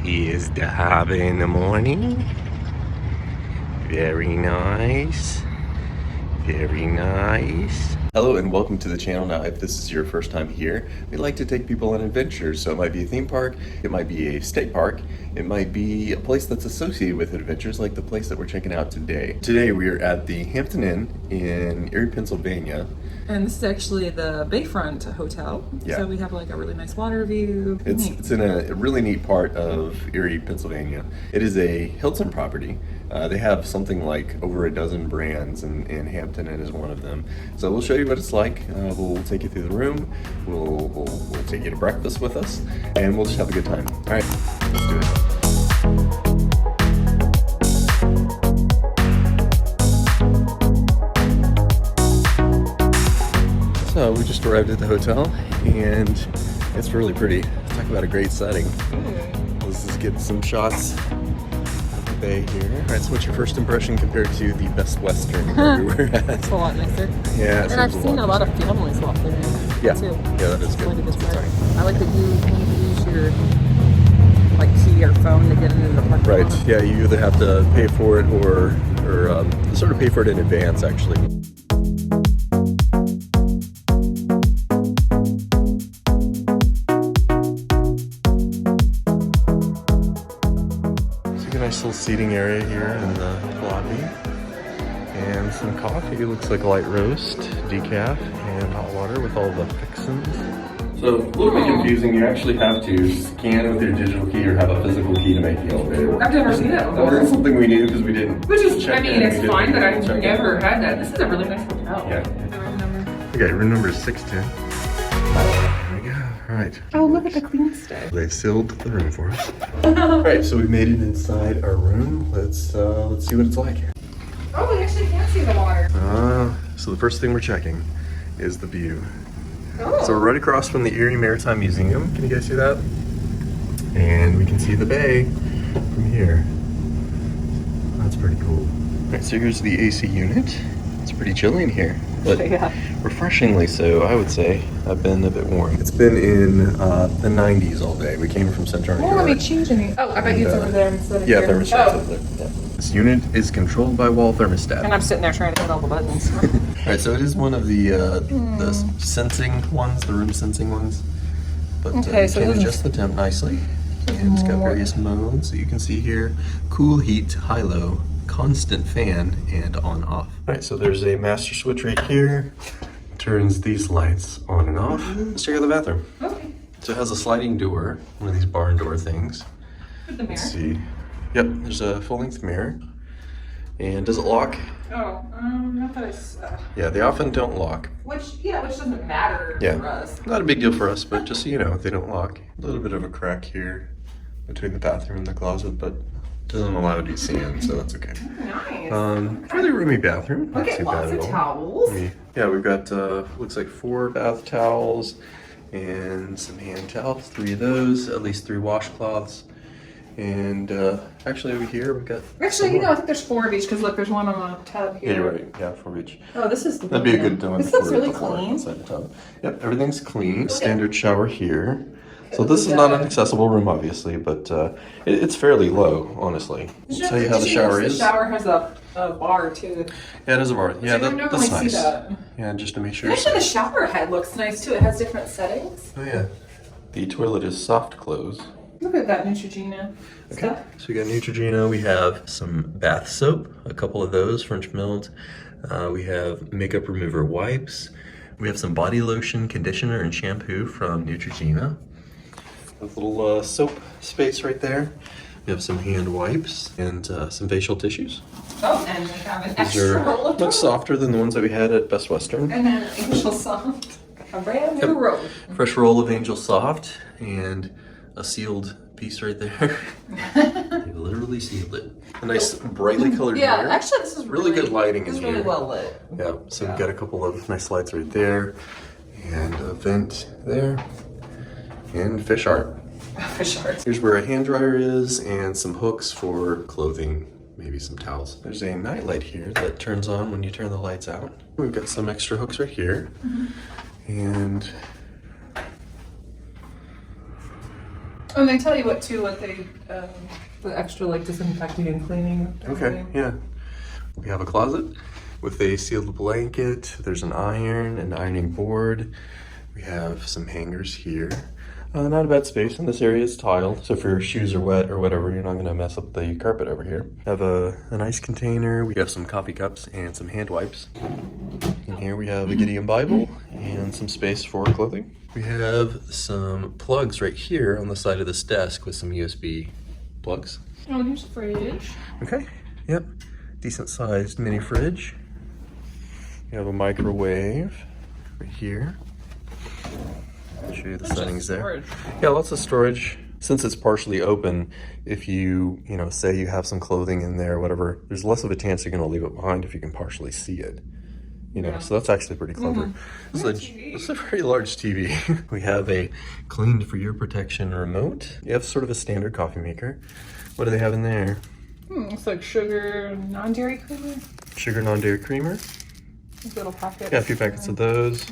Here's the harbor in the morning. Very nice. Very nice. Hello and welcome to the channel. Now, if this is your first time here, we like to take people on adventures. So it might be a theme park, it might be a state park, it might be a place that's associated with adventures like the place that we're checking out today. Today we are at the Hampton Inn in Erie, Pennsylvania. And this is actually the Bayfront Hotel. Yeah. So we have like a really nice water view. It's in a really neat part of Erie, Pennsylvania. It is a Hilton property. They have something like over a dozen brands, and Hampton Inn is one of them. So we'll show you what it's like. We'll take you through the room. We'll take you to breakfast with us, and we'll just have a good time. All right, let's do it. So we just arrived at the hotel, and it's really pretty. Talk about a great setting. Let's just get some shots of the bay here. All right, so what's your first impression compared to the Best Western where we were at? It's a lot nicer. Yeah, and I've seen a lot of families walk in there. Yeah, too. Yeah, that is good. I like that you can use your key or phone to get into the parking lot. Right. Yeah, you either have to pay for it or sort of pay for it in advance, actually. Nice little seating area here in the lobby, and some coffee. Looks like a light roast, decaf, and hot water with all the fixins. So a little bit confusing. You actually have to scan with your digital key or have a physical key to make the elevator work. I've never seen that before. That's something we knew because we didn't. Which is, check I mean, in. it's fine, but I've never had that. This is a really nice hotel. Yeah. The room number. Okay, room number is 610. There we go. All right. Oh, look at the clean stuff. They sealed the room for us. All right, so we made it inside our room. Let's see what it's like. Oh, we actually can see the water. So the first thing we're checking is the view. Oh. So we're right across from the Erie Maritime Museum. Can you guys see that? And we can see the bay from here. That's pretty cool. All right, so here's the AC unit. It's pretty chilly in here, but yeah. Refreshingly so, I would say. I've been a bit warm. It's been in the 90s all day. We came from Central New York. Well, let me change anything. Oh, I bet you it's over there instead of here. Yeah, thermostat's over there. Yeah. This unit is controlled by wall thermostat. And I'm sitting there trying to hit all the buttons. All right, so it is one of the sensing ones, the room sensing ones. But Okay, you so can this is- adjust the temp nicely. And it's got various modes that you can see here. Cool, heat, high-low, constant fan, and on-off. All right, so there's a master switch right here. Turns these lights on and off. Let's check out the bathroom. Okay. So it has a sliding door, one of these barn door things. With the mirror. Let's see. Yep, there's a full-length mirror. And does it lock? Oh, not that I saw. Yeah, they often don't lock. Which doesn't matter for us. Not a big deal for us, but just so you know, they don't lock. A little bit of a crack here between the bathroom and the closet, but doesn't allow it to be seen, so that's okay. Nice. Fairly roomy bathroom. Not Okay, too lots bad of at all. towels. Yeah, we've got looks like 4 bath towels and some hand towels, 3 of those, at least 3 washcloths. And actually over here we've got Actually, I think there's 4 of each because look, there's one on the tub here. Yeah, you're right. Yeah, 4 each. Oh, this is That'd be a good one. This looks for really the floor clean. inside the tub. Yep, everything's clean. Standard shower here. So this is not an accessible room, obviously, but it's fairly low, honestly. I'll tell you how the shower is. The shower has a bar too. Yeah, it is a bar. Yeah, So you don't that's normally nice. see that. Yeah, just to make sure. Actually, the shower head looks nice too. It has different settings. Oh yeah. The toilet is soft close. Look at that Neutrogena stuff. So we got Neutrogena. We have some bath soap, a couple of those, French milled. We have makeup remover wipes. We have some body lotion, conditioner, and shampoo from Neutrogena. A little soap space right there. We have some hand wipes and some facial tissues. Oh, and we have an These extra roll are of much toilet. softer than the ones that we had at Best Western. And then Angel Soft. A brand new roll. Fresh roll of Angel Soft and a sealed piece right there. They literally sealed it. A nice brightly colored mirror. Yeah, actually this is really good lighting in This is here. really well lit. Yeah, so we've got a couple of nice lights right there and a vent there and fish art. Fish art. Here's where a hand dryer is and some hooks for clothing, maybe some towels. There's a nightlight here that turns on when you turn the lights out. We've got some extra hooks right here. And And they tell you what they, the extra like disinfecting and cleaning. Okay, yeah. We have a closet with a sealed blanket. There's an iron, an ironing board. We have some hangers here. Not a bad space, and this area is tiled, so if your shoes are wet or whatever, you're not gonna mess up the carpet over here. Have an ice container. We have some coffee cups and some hand wipes. And here we have a Gideon Bible and some space for clothing. We have some plugs right here on the side of this desk with some USB plugs. Oh, here's a fridge. Okay, yep. Decent sized mini fridge. We have a microwave right here. I'll show you the settings there. Yeah, lots of storage. Since it's partially open, if you say you have some clothing in there, whatever, there's less of a chance you're gonna leave it behind if you can partially see it. So that's actually pretty clever. It's a very large TV. We have a clean for your protection remote. You have sort of a standard coffee maker. What do they have in there? It's like sugar non-dairy creamer. Sugar non-dairy creamer. These little packets. Yeah, a few packets of those.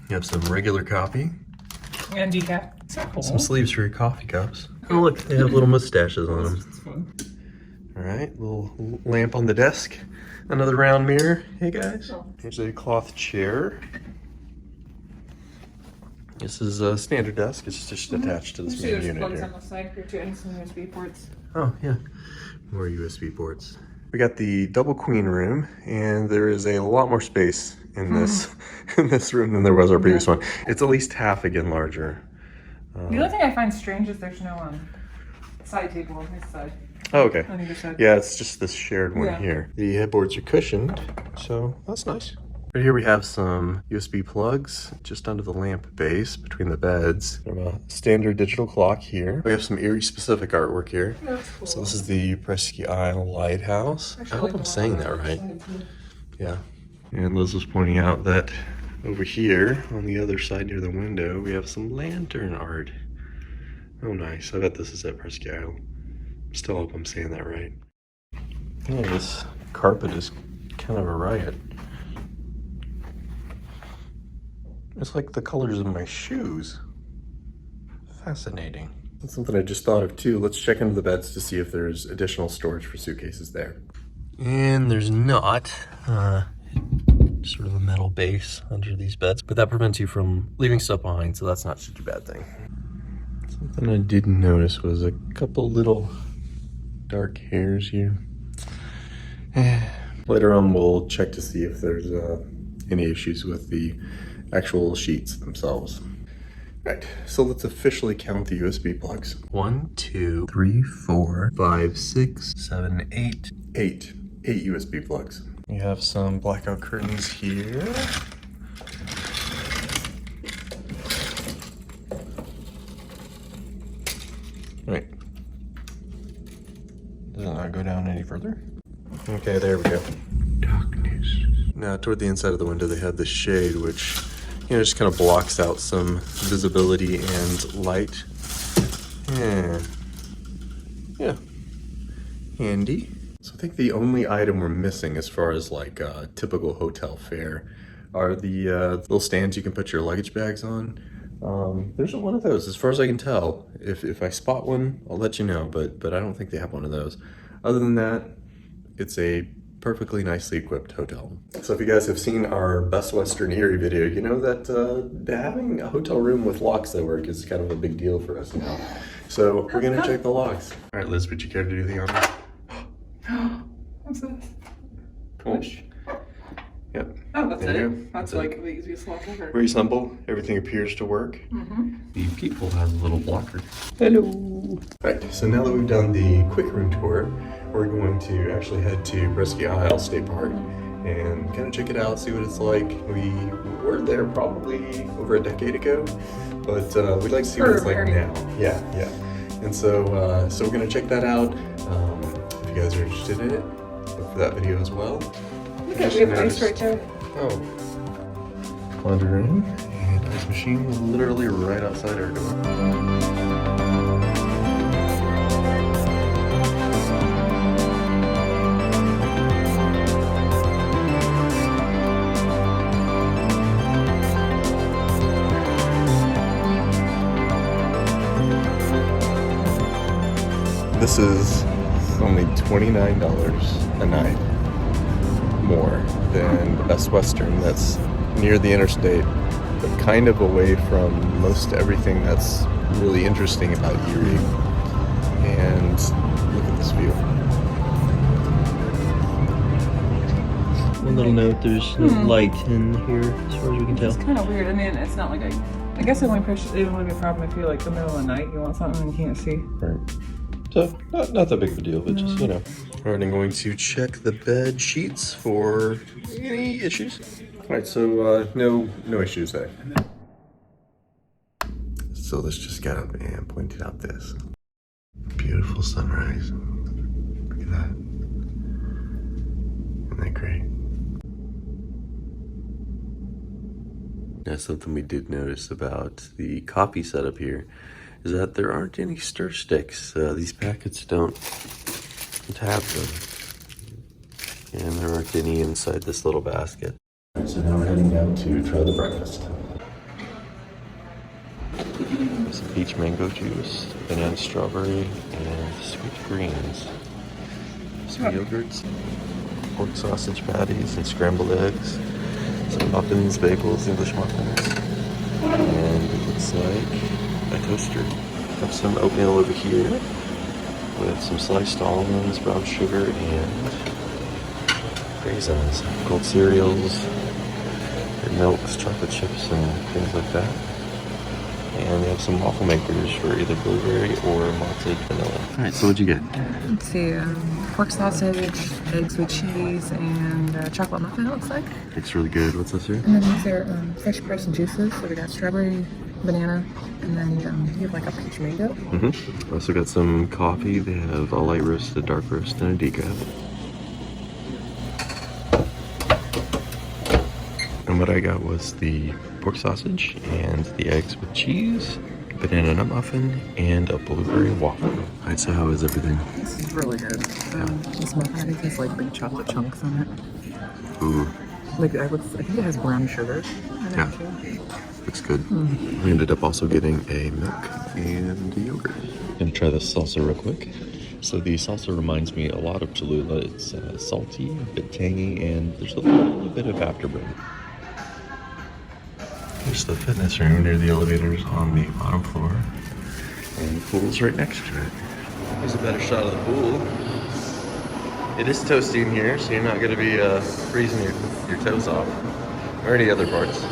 You have some regular coffee. And decaf. So cool. Some sleeves for your coffee cups. Oh look, they have little mustaches on them. That's fun. All right, little lamp on the desk. Another round mirror. Hey guys. Oh. Here's a cloth chair. This is a standard desk. It's just attached to this main unit plugs here. on the side here too, and some USB ports. Oh yeah, more USB ports. We got the double queen room, and there is a lot more space in this in this room than there was our previous one. It's at least half again larger. The only thing I find strange is there's no side table on this side. Oh, okay. On either side. Yeah, it's just this shared one here. The headboards are cushioned, so that's nice. Right here we have some USB plugs just under the lamp base between the beds. We have a standard digital clock here. We have some Erie specific artwork here. That's cool. So this is the Presque Isle Lighthouse. I hope I'm saying that right. Yeah. And Liz was pointing out that over here on the other side near the window, we have some lantern art. Oh, nice. I bet this is at Presque Isle. Still hope I'm saying that right. Yeah, this carpet is kind of a riot. It's like the colors of my shoes. Fascinating. That's something I just thought of too. Let's check into the beds to see if there's additional storage for suitcases there. And there's not. Sort of a metal base under these beds, but that prevents you from leaving stuff behind, so that's not such a bad thing. Something I didn't notice was a couple little dark hairs here. Later on we'll check to see if there's any issues with the actual sheets themselves. Right, so let's officially count the USB plugs. 1, 2, 3, 4, 5, 6, 7, 8. 8 USB plugs. You have some blackout curtains here. Right. Does it not go down any further? Okay, there we go. Darkness. Now, toward the inside of the window, they have the shade, which, just kind of blocks out some visibility and light. Yeah. Handy. So I think the only item we're missing as far as like typical hotel fare are the little stands you can put your luggage bags on. There's one of those as far as I can tell. If I spot one, I'll let you know, but I don't think they have one of those. Other than that, it's a perfectly nicely equipped hotel. So if you guys have seen our Best Western Erie video, you know that having a hotel room with locks that work is kind of a big deal for us now. So we're gonna check the locks. All right, Liz, would you care to do the honor? What's this? Push. Yep. Oh, that's there it. That's like the easiest lock ever. Reassemble. Everything appears to work. The people has a little blocker. Hello. Right, so now that we've done the quick room tour, we're going to actually head to Presque Isle State Park and kind of check it out, see what it's like. We were there probably over a decade ago, but we'd like to see what it's like now. Yeah. And so we're gonna check that out. If you guys are interested in it, look for that video as well. Look at, we have ice right there. Oh. Laundry room and ice machine literally right outside our door. This is only $29 a night more than Best Western that's near the interstate, but kind of away from most everything that's really interesting about Erie. And look at this view. One little note, there's no light in here as far as we can tell. It's kind of weird. I mean, it's not like I guess it wouldn't be a problem if you like the middle of the night, you want something and you can't see. Right. So, not that big of a deal, but just, you know. All right, I'm going to check the bed sheets for any issues. All right, so no issues there. So let's just get up and point out this. Beautiful sunrise. Look at that. Isn't that great? Now, something we did notice about the coffee setup here is that there aren't any stir sticks. These packets don't have them. And there aren't any inside this little basket. All right, so now we're heading down to try the breakfast. Some peach mango juice, banana strawberry, and sweet greens. Some yogurts, pork sausage patties, and scrambled eggs. Some muffins, bagels, English muffins. And it looks like a toaster. Have some oatmeal over here with some sliced almonds, brown sugar, and raisins. Cold cereals, and milks, chocolate chips, and things like that. And they have some waffle makers for either blueberry or malted vanilla. All right, so what'd you get? Let's see, pork sausage, eggs with cheese, and chocolate muffin, it looks like. It's really good. What's this here? And then these are fresh pressed juices. So we got strawberry, banana, and then you have like a peach mango. Mm-hmm. Also got some coffee. They have a light roast, a dark roast, and a decaf. And what I got was the pork sausage and the eggs with cheese, banana nut muffin, and a blueberry waffle. All right, so how is everything? This is really good. This muffin, I think has like big chocolate chunks on it. Ooh. Like I think it has brown sugar in it too. Looks good. We ended up also getting a milk and a yogurt. Gonna try this salsa real quick. So the salsa reminds me a lot of Cholula. It's salty, a bit tangy, and there's a little bit of afterburn. There's the fitness room near the elevators on the bottom floor. And the pool's right next to it. Here's a better shot of the pool. It is toasty in here, so you're not going to be freezing your toes off. Or any other parts.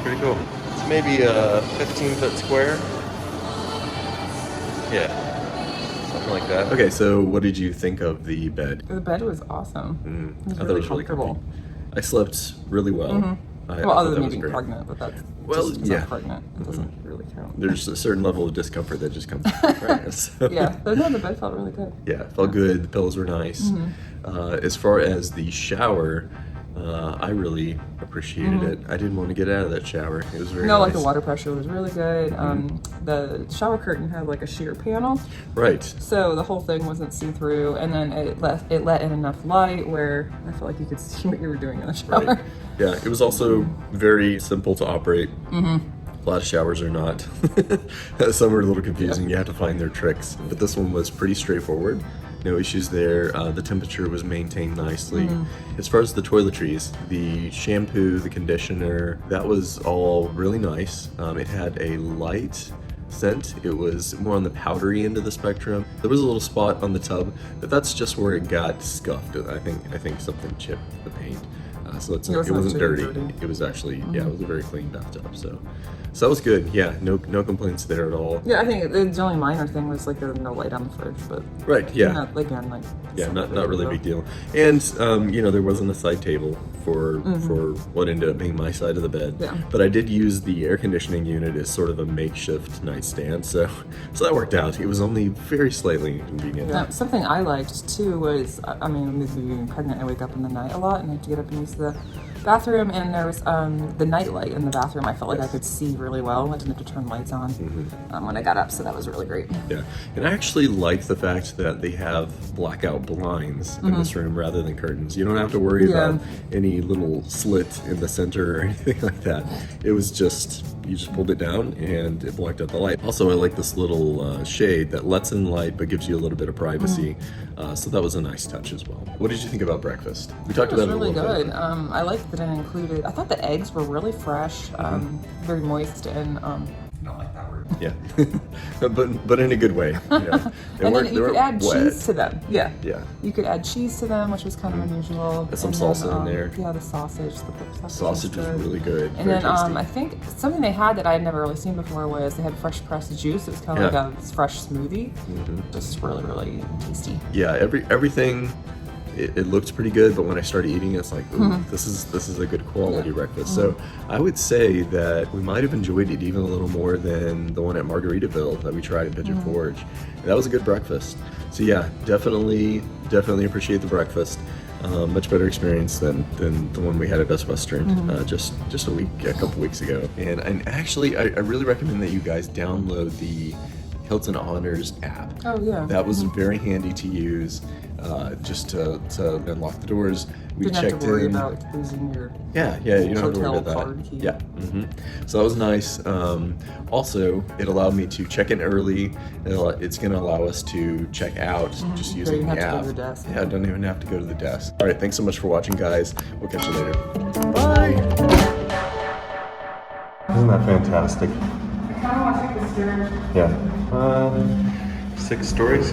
Pretty cool. It's maybe a 15-foot square. Yeah. Something like that. Okay, so what did you think of the bed? The bed was awesome. It was I thought really it was really comfortable. comfy. I slept really well. Well, other than me being pregnant, but that's well, just 'cause yeah. I'm pregnant. It doesn't really count. There's a certain level of discomfort that just comes with pregnancy. So. Yeah, but no, the bed felt really good. Yeah, it felt good. The pillows were nice. As far as the shower, I really appreciated it. I didn't want to get out of that shower. It was very nice. Like the water pressure was really good. The shower curtain had like a sheer panel. Right. So the whole thing wasn't see-through, and then it let in enough light where I felt like you could see what you were doing in the shower. Right. Yeah, it was also very simple to operate. A lot of showers are not. Some are a little confusing. You have to find their tricks. But this one was pretty straightforward. No issues there. The temperature was maintained nicely. As far as the toiletries, the shampoo, the conditioner, that was all really nice. It had a light scent. It was more on the powdery end of the spectrum. There was a little spot on the tub, but that's just where it got scuffed. I think something chipped the paint. So it wasn't dirty. It was actually, it was a very clean bathtub. So that was good. Yeah, no complaints there at all. Yeah, I think the only minor thing was like no light on the fridge, but right, yeah, not really a big deal. And there wasn't a side table for what ended up being my side of the bed. Yeah. But I did use the air conditioning unit as sort of a makeshift nightstand, so that worked out. It was only very slightly inconvenient. Yeah, something I liked too was, maybe being pregnant, I wake up in the night a lot and I have to get up and use the bathroom, and there was the nightlight in the bathroom. I felt like I could see really well. I didn't have to turn lights on when I got up, so that was really great. Yeah, and I actually like the fact that they have blackout blinds in this room rather than curtains. You don't have to worry about any little slit in the center or anything like that. It was just, you just pulled it down and it blocked out the light. Also, I like this little shade that lets in light but gives you a little bit of privacy. So that was a nice touch as well. What did you think about breakfast? We talked about it a little bit. It was really good. I liked that it included, I thought the eggs were really fresh, very moist, and I don't like that word. Yeah, but in a good way. You know. And then you could add wet. cheese to them. Yeah. Yeah. You could add cheese to them, which was kind of unusual. There's some And salsa then, in there. Yeah, the sausage, the pork sausage. Sausage was really good. And very then tasty. I think something they had that I had never really seen before was they had fresh pressed juice. It was kind of like a fresh smoothie. Just really, really tasty. Yeah, everything. It looked pretty good, but when I started eating, it's like, ooh, this is a good quality breakfast. So I would say that we might have enjoyed it even a little more than the one at Margaritaville that we tried at Pigeon Forge. And that was a good breakfast. So yeah, definitely appreciate the breakfast. Much better experience than the one we had at Best Western just a couple weeks ago. And actually, I really recommend that you guys download the Hilton Honors app. Oh yeah. That was very handy to use, just to unlock the doors. We Didn't checked have to worry in. about losing your Yeah, you don't have to worry hotel about card that. key. Yeah. So that was nice. Also, it allowed me to check in early. It's going to allow us to check out just using the app. Don't even have to go to the desk. Yeah, don't even have to go to the desk. All right, thanks so much for watching, guys. We'll catch you later. Bye. Isn't that fantastic? I kind of want to take the stairs. Yeah. 6 stories,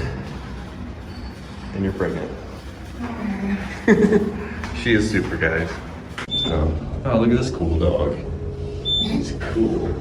and you're pregnant. She is super, guys. Oh, look at this cool dog. He's cool.